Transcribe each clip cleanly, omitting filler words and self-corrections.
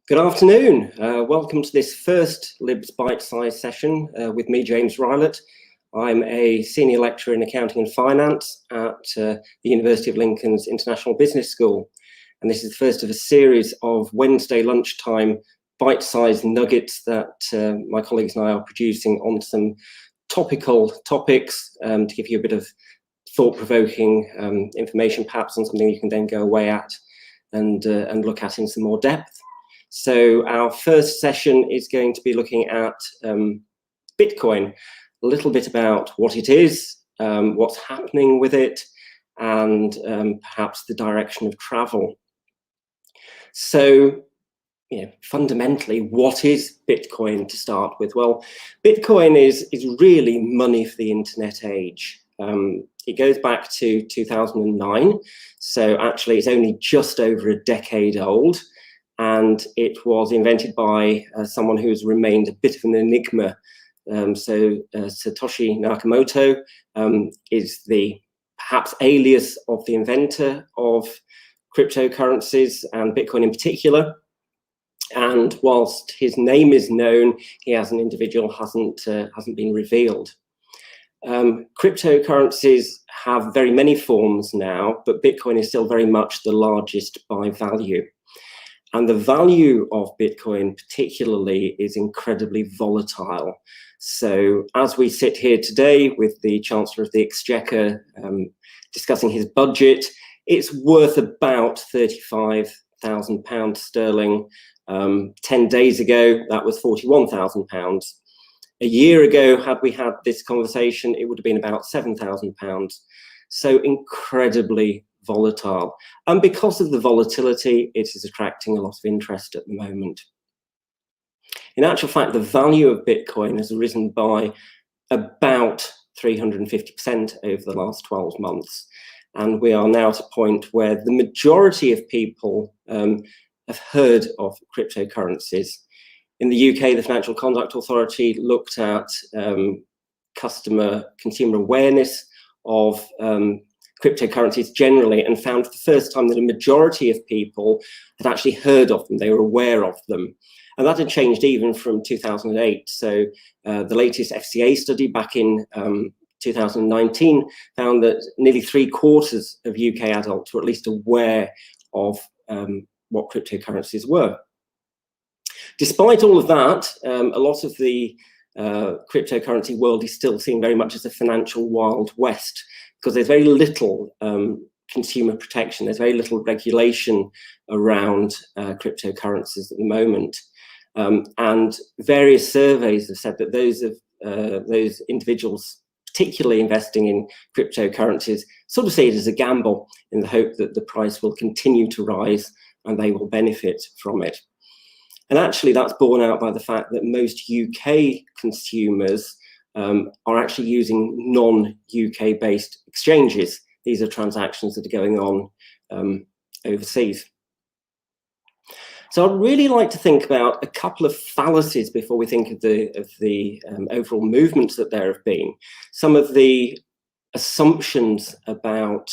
Good afternoon. Welcome to this first LIBS Bitesize session with me, James Rylatt. I'm a senior lecturer in accounting and finance at the University of Lincoln's International Business School. And this is the first of a series of Wednesday lunchtime bite-sized nuggets that my colleagues and I are producing on some topical topics to give you a bit of thought-provoking information, perhaps on something you can then go away at and look at in some more depth. So our first session is going to be looking at Bitcoin, a little bit about what it is, what's happening with it, and perhaps the direction of travel. So, fundamentally, what is Bitcoin to start with? Well, Bitcoin is really money for the internet age. It goes back to 2009, so actually it's only just over a decade old. And it was invented by someone who has remained a bit of an enigma. Satoshi Nakamoto is the perhaps alias of the inventor of cryptocurrencies and Bitcoin in particular. And whilst his name is known, he as an individual hasn't been revealed. Cryptocurrencies have very many forms now, but Bitcoin is still very much the largest by value. And the value of Bitcoin particularly is incredibly volatile. So as we sit here today with the Chancellor of the Exchequer discussing his budget, it's worth about £35,000 sterling. 10 days ago, that was £41,000. A year ago, had we had this conversation, it would have been about £7,000. So incredibly volatile. And because of the volatility, it is attracting a lot of interest at the moment. In actual fact, the value of Bitcoin has risen by about 350% over the last 12 months. And we are now at a point where the majority of people have heard of cryptocurrencies. In the UK, the Financial Conduct Authority looked at consumer awareness of cryptocurrencies generally and found for the first time that a majority of people had actually heard of them, they were aware of them. And that had changed even from 2008. So the latest FCA study back in 2019 found that nearly 3/4 of UK adults were at least aware of what cryptocurrencies were. Despite all of that, a lot of the cryptocurrency world is still seen very much as a financial Wild West, because there's very little consumer protection, there's very little regulation around cryptocurrencies at the moment. And various surveys have said that those individuals, particularly investing in cryptocurrencies, sort of see it as a gamble in the hope that the price will continue to rise and they will benefit from it. And actually that's borne out by the fact that most UK consumers are actually using non-UK based exchanges. These are transactions that are going on overseas. So I'd really like to think about a couple of fallacies before we think of the overall movements that there have been. Some of the assumptions about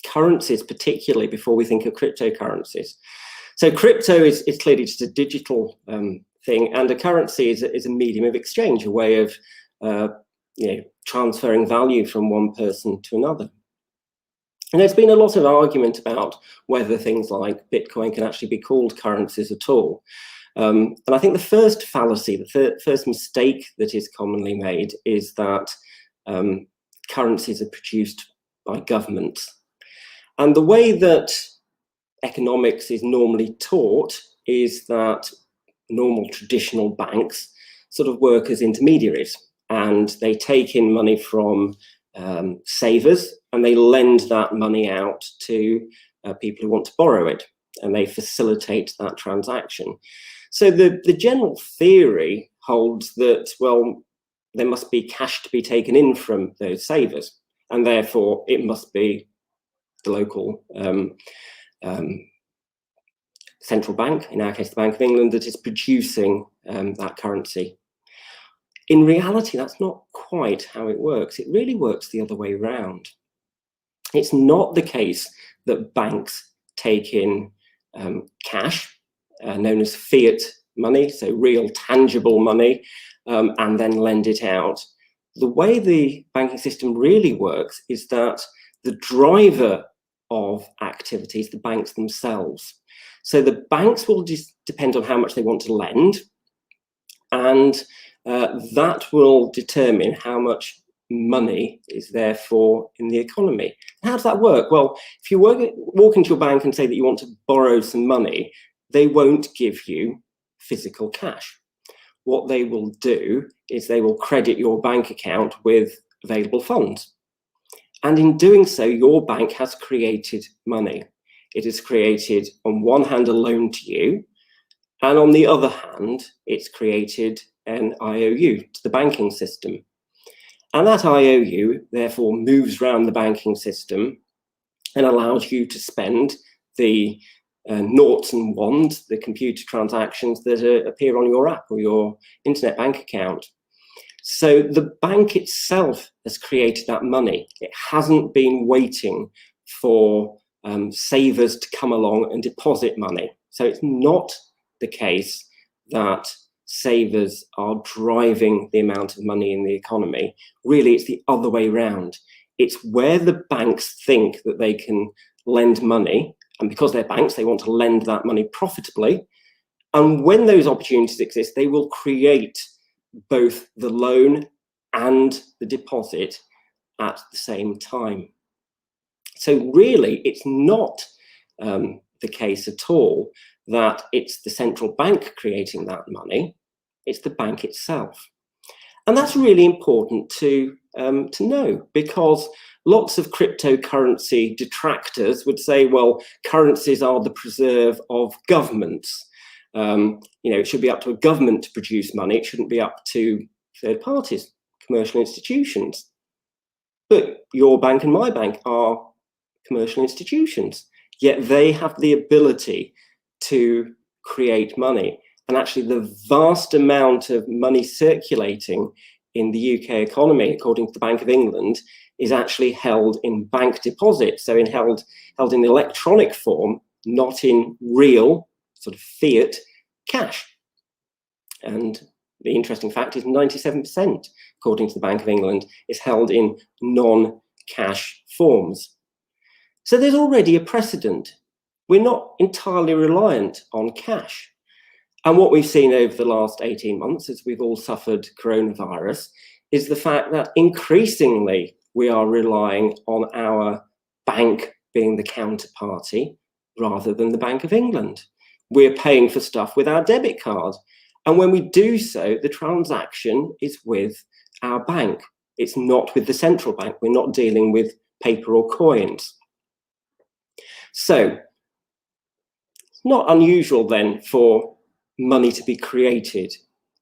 currencies, particularly before we think of cryptocurrencies. So crypto is clearly just a digital thing, and a currency is a medium of exchange, a way of transferring value from one person to another. And there's been a lot of argument about whether things like Bitcoin can actually be called currencies at all. And I think the first fallacy, the first mistake that is commonly made is that currencies are produced by governments. And the way that economics is normally taught is that normal traditional banks sort of work as intermediaries, and they take in money from savers and they lend that money out to people who want to borrow it, and they facilitate that transaction. So the general theory holds that, well, there must be cash to be taken in from those savers, and therefore it must be the local central bank, in our case the Bank of England, that is producing that currency. In reality, that's not quite how it works. It really works the other way around. It's not the case that banks take in cash known as fiat money, so real tangible money, and then lend it out. The way the banking system really works is that the driver of activities, the banks themselves. So the banks will just depend on how much they want to lend, and that will determine how much money is therefore in the economy. How does that work? Well, if you walk into your bank and say that you want to borrow some money, they won't give you physical cash. What they will do is they will credit your bank account with available funds. And in doing so, your bank has created money. It has created, on one hand, a loan to you, and on the other hand, it's created an IOU to the banking system. And that IOU, therefore, moves around the banking system and allows you to spend the noughts and ones, the computer transactions that appear on your app or your internet bank account. So the bank itself has created that money. It hasn't been waiting for savers to come along and deposit money. So it's not the case that savers are driving the amount of money in the economy. Really, it's the other way around. It's where the banks think that they can lend money, and because they're banks, they want to lend that money profitably. And when those opportunities exist, they will create both the loan and the deposit at the same time. So really, it's not the case at all that it's the central bank creating that money. It's the bank itself. And that's really important to know, because lots of cryptocurrency detractors would say, well, currencies are the preserve of governments. It should be up to a government to produce money. It shouldn't be up to third parties, commercial institutions. But your bank and my bank are commercial institutions, yet they have the ability to create money. And actually, the vast amount of money circulating in the UK economy, according to the Bank of England, is actually held in bank deposits, so held in electronic form, not in real sort of fiat cash. And the interesting fact is 97%, according to the Bank of England, is held in non-cash forms. So there's already a precedent. We're not entirely reliant on cash. And what we've seen over the last 18 months, as we've all suffered coronavirus, is the fact that increasingly we are relying on our bank being the counterparty rather than the Bank of England. We're paying for stuff with our debit card. And when we do so, the transaction is with our bank. It's not with the central bank. We're not dealing with paper or coins. So it's not unusual then for money to be created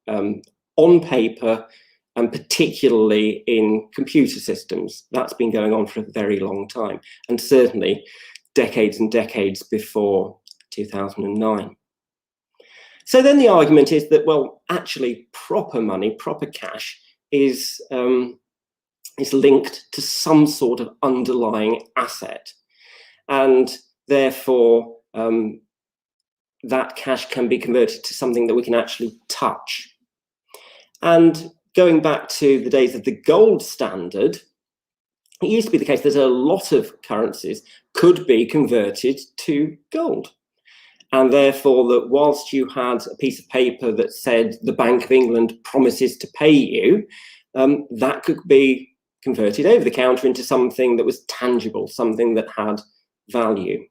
on paper, and particularly in computer systems. That's been going on for a very long time, and certainly decades and decades before 2009. So then the argument is that, well, actually proper money, proper cash is linked to some sort of underlying asset, and therefore that cash can be converted to something that we can actually touch. And going back to the days of the gold standard, it used to be the case that a lot of currencies could be converted to gold. And therefore, that whilst you had a piece of paper that said the Bank of England promises to pay you, that could be converted over the counter into something that was tangible, something that had value.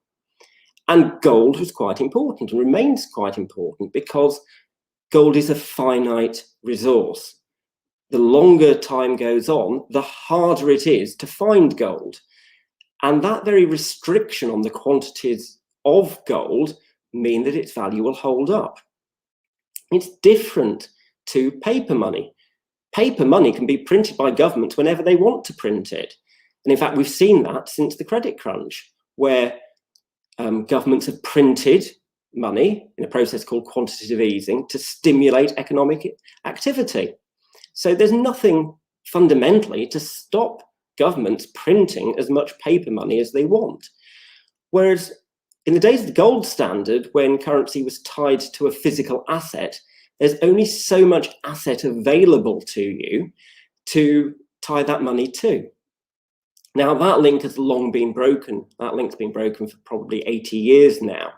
And gold was quite important and remains quite important, because gold is a finite resource. The longer time goes on, the harder it is to find gold. And that very restriction on the quantities of gold mean that its value will hold up. It's different to paper money. Paper money can be printed by governments whenever they want to print it. And in fact, we've seen that since the credit crunch, where governments have printed money in a process called quantitative easing to stimulate economic activity. So there's nothing fundamentally to stop governments printing as much paper money as they want. Whereas In the days of the gold standard, when currency was tied to a physical asset, there's only so much asset available to you to tie that money to. Now, that link has long been broken. That link's been broken for probably 80 years now.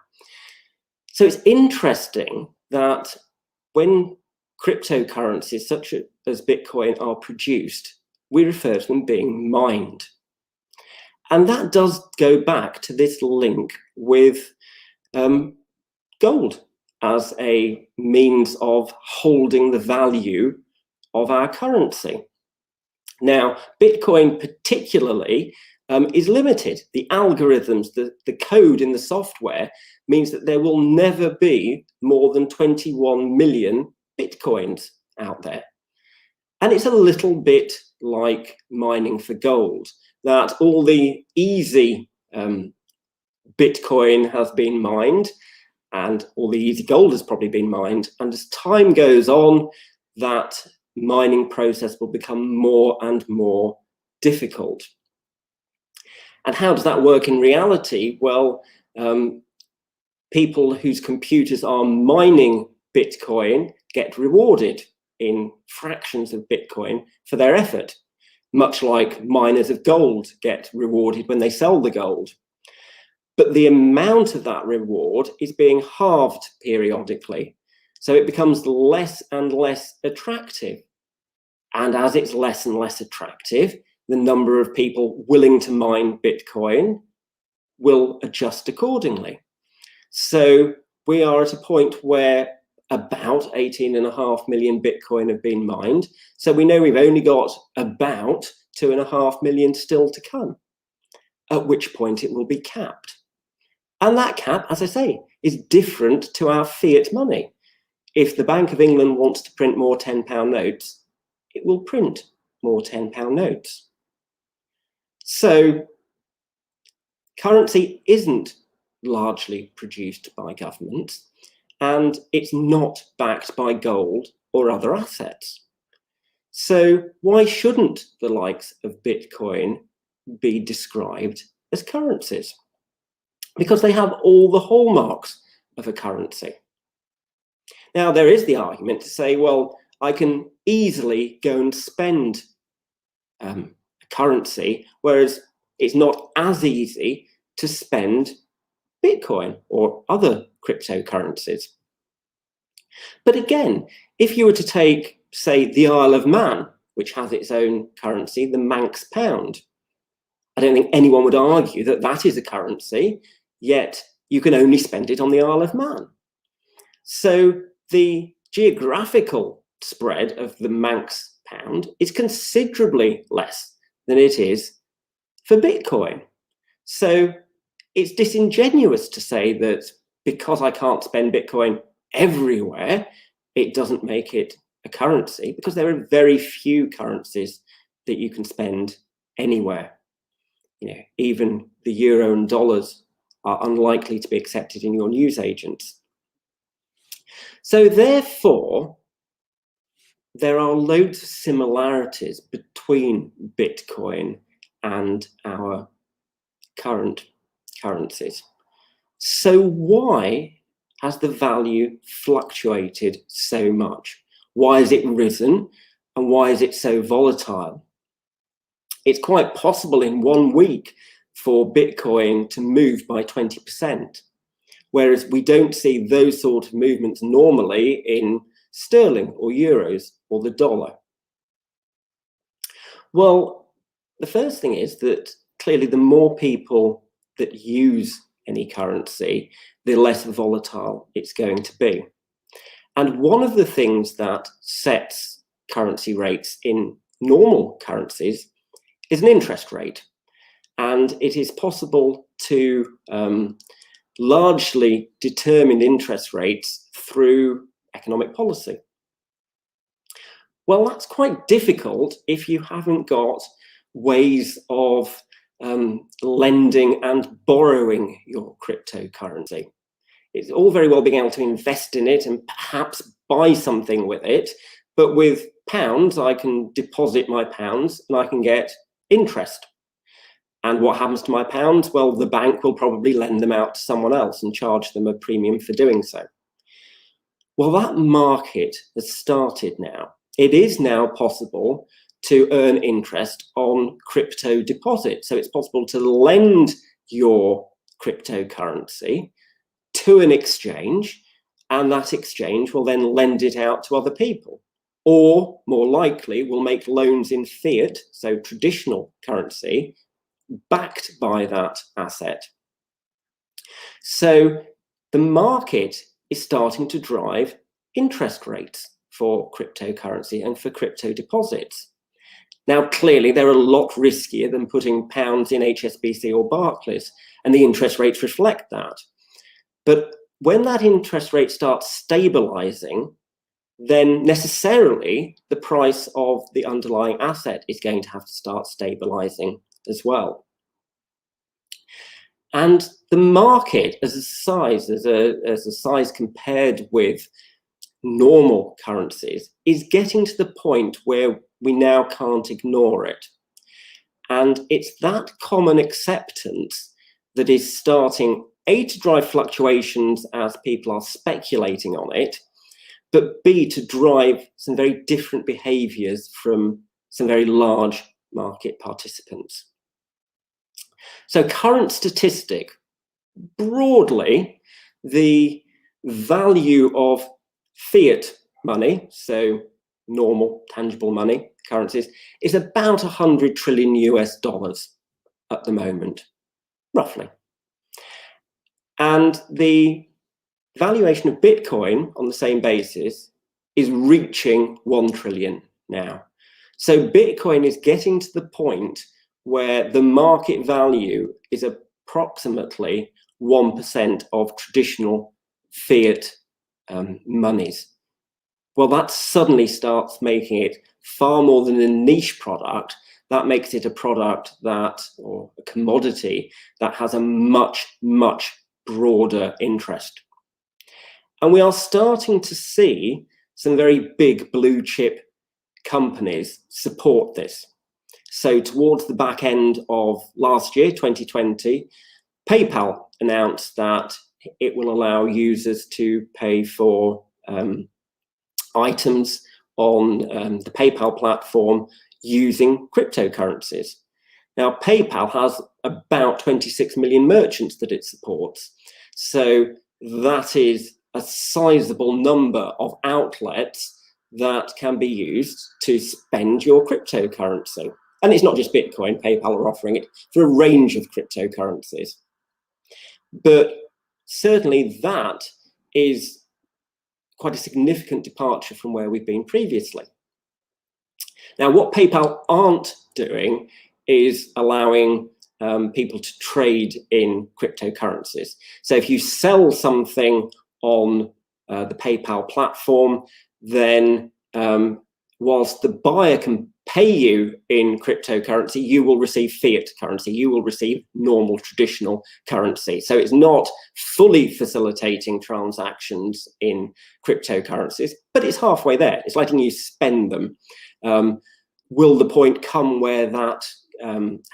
So it's interesting that when cryptocurrencies such as Bitcoin are produced, we refer to them being mined. And that does go back to this link with gold as a means of holding the value of our currency. Now, Bitcoin particularly is limited. The algorithms, the code in the software means that there will never be more than 21 million Bitcoins out there. And it's a little bit like mining for gold, that all the easy Bitcoin has been mined and all the easy gold has probably been mined. And as time goes on, that mining process will become more and more difficult. And how does that work in reality? Well, people whose computers are mining Bitcoin get rewarded in fractions of Bitcoin for their effort, much like miners of gold get rewarded when they sell the gold. But the amount of that reward is being halved periodically. So it becomes less and less attractive. And as it's less and less attractive, the number of people willing to mine Bitcoin will adjust accordingly. So we are at a point where about 18.5 million Bitcoin have been mined. So we know we've only got about 2.5 million still to come, at which point it will be capped. And that cap, as I say, is different to our fiat money. If the Bank of England wants to print more £10 notes, it will print more £10 notes. So currency isn't largely produced by governments, and it's not backed by gold or other assets. So why shouldn't the likes of Bitcoin be described as currencies? Because they have all the hallmarks of a currency. Now, there is the argument to say, well, I can easily go and spend a currency, whereas it's not as easy to spend Bitcoin or other cryptocurrencies. But again, if you were to take, say, the Isle of Man, which has its own currency, the Manx pound, I don't think anyone would argue that that is a currency, yet you can only spend it on the Isle of Man. So the geographical spread of the Manx pound is considerably less than it is for Bitcoin. So it's disingenuous to say that because I can't spend Bitcoin everywhere, it doesn't make it a currency, because there are very few currencies that you can spend anywhere. You know, even the euro and dollars are unlikely to be accepted in your newsagents. So therefore, there are loads of similarities between Bitcoin and our current currencies. So why has the value fluctuated so much? Why has it risen, and why is it so volatile? It's quite possible in 1 week for Bitcoin to move by 20%, whereas we don't see those sort of movements normally in sterling or euros or the dollar. Well, the first thing is that clearly the more people that use any currency, the less volatile it's going to be. And one of the things that sets currency rates in normal currencies is an interest rate. And it is possible to largely determine interest rates through economic policy. Well, that's quite difficult if you haven't got ways of lending and borrowing your cryptocurrency. It's all very well being able to invest in it and perhaps buy something with it, but with pounds, I can deposit my pounds and I can get interest. And what happens to my pounds? Well, the bank will probably lend them out to someone else and charge them a premium for doing so. Well, that market has started now. It is now possible to earn interest on crypto deposits. So it's possible to lend your cryptocurrency to an exchange, and that exchange will then lend it out to other people. Or more likely, will make loans in fiat, so traditional currency, backed by that asset. So the market is starting to drive interest rates for cryptocurrency and for crypto deposits. Now, clearly, they're a lot riskier than putting pounds in HSBC or Barclays, and the interest rates reflect that. But when that interest rate starts stabilizing, then necessarily the price of the underlying asset is going to have to start stabilizing as well. And the market as a size compared with normal currencies is getting to the point where we now can't ignore it. And it's that common acceptance that is starting, A, to drive fluctuations as people are speculating on it, but B, to drive some very different behaviors from some very large market participants. So current statistic, broadly, the value of fiat money, so normal tangible money, currencies, is about 100 trillion US dollars at the moment, roughly. And the valuation of Bitcoin on the same basis is reaching 1 trillion now. So Bitcoin is getting to the point where the market value is approximately 1% of traditional fiat monies. Well, that suddenly starts making it far more than a niche product. That makes it a product that, or a commodity, that has a much, much broader interest. And we are starting to see some very big blue chip companies support this. So towards the back end of last year, 2020, PayPal announced that it will allow users to pay for items on the PayPal platform using cryptocurrencies. Now, PayPal has about 26 million merchants that it supports. So that is a sizable number of outlets that can be used to spend your cryptocurrency. And it's not just Bitcoin, PayPal are offering it for a range of cryptocurrencies. But certainly that is quite a significant departure from where we've been previously. Now, what PayPal aren't doing is allowing people to trade in cryptocurrencies. So if you sell something on the PayPal platform, then whilst the buyer can pay you in cryptocurrency, you will receive fiat currency, you will receive normal traditional currency. So it's not fully facilitating transactions in cryptocurrencies, but it's halfway there. It's letting you spend them. Will the point come where that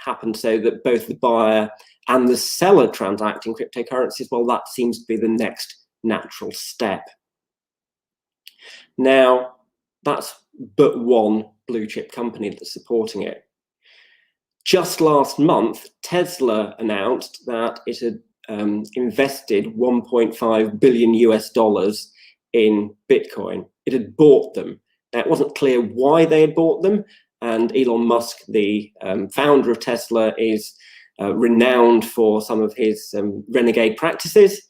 happens so that both the buyer and the seller transact in cryptocurrencies? Well, that seems to be the next natural step. Now, that's but one blue chip company that's supporting it. Just last month, Tesla announced that it had invested 1.5 billion US dollars in Bitcoin. It had bought them. Now, it wasn't clear why they had bought them, and Elon Musk, the founder of Tesla, is renowned for some of his renegade practices.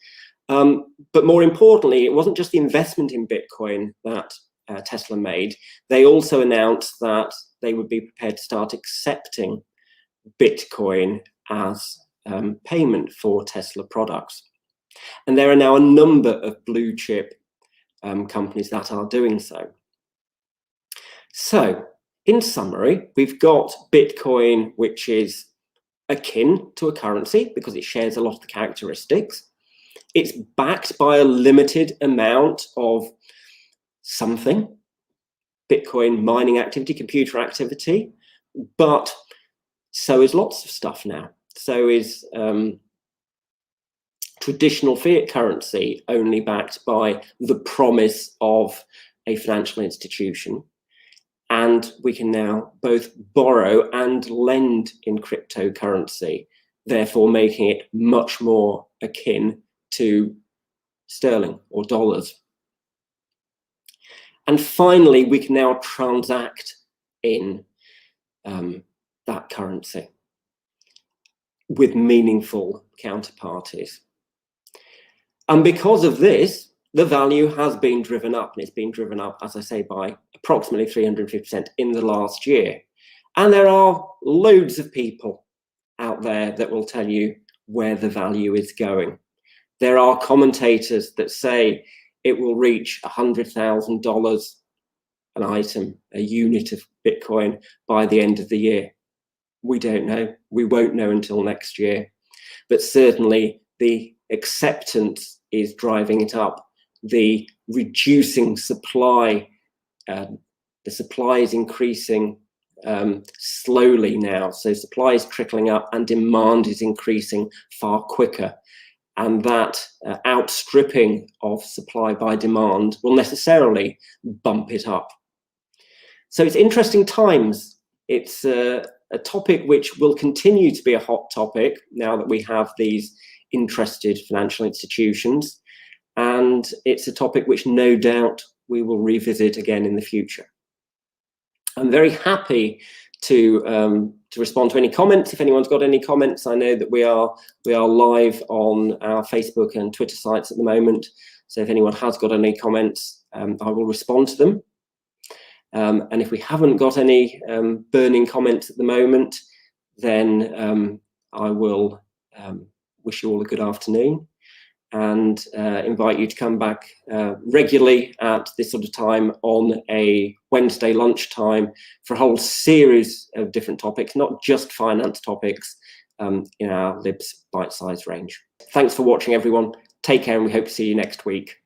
But more importantly, it wasn't just the investment in Bitcoin that Tesla made. They also announced that they would be prepared to start accepting Bitcoin as payment for Tesla products. And there are now a number of blue chip companies that are doing so. So, in summary, we've got Bitcoin, which is akin to a currency because it shares a lot of the characteristics. It's backed by a limited amount of something, Bitcoin mining activity, computer activity, but So is lots of stuff now. So is traditional fiat currency, only backed by the promise of a financial institution. And we can now both borrow and lend in cryptocurrency, therefore making it much more akin to sterling or dollars. And finally, we can now transact in that currency with meaningful counterparties. And because of this, the value has been driven up, and it's been driven up, as I say, by approximately 350% in the last year. And there are loads of people out there that will tell you where the value is going. There are commentators that say it will reach $100,000 an item, a unit of Bitcoin, by the end of the year. We don't know. We won't know until next year. But certainly the acceptance is driving it up. The reducing supply, the supply is increasing slowly now. So supply is trickling up and demand is increasing far quicker. And that outstripping of supply by demand will necessarily bump it up. So it's interesting times. It's a topic which will continue to be a hot topic now that we have these interested financial institutions. And it's a topic which no doubt we will revisit again in the future. I'm very happy to respond to any comments. If anyone's got any comments, I know that we are live on our Facebook and Twitter sites at the moment. So if anyone has got any comments, I will respond to them. And if we haven't got any burning comments at the moment, then I will wish you all a good afternoon and invite you to come back regularly at this sort of time on a Wednesday lunchtime for a whole series of different topics, not just finance topics, in our LIBS Bitesize range. Thanks for watching, everyone. Take care, and we hope to see you next week.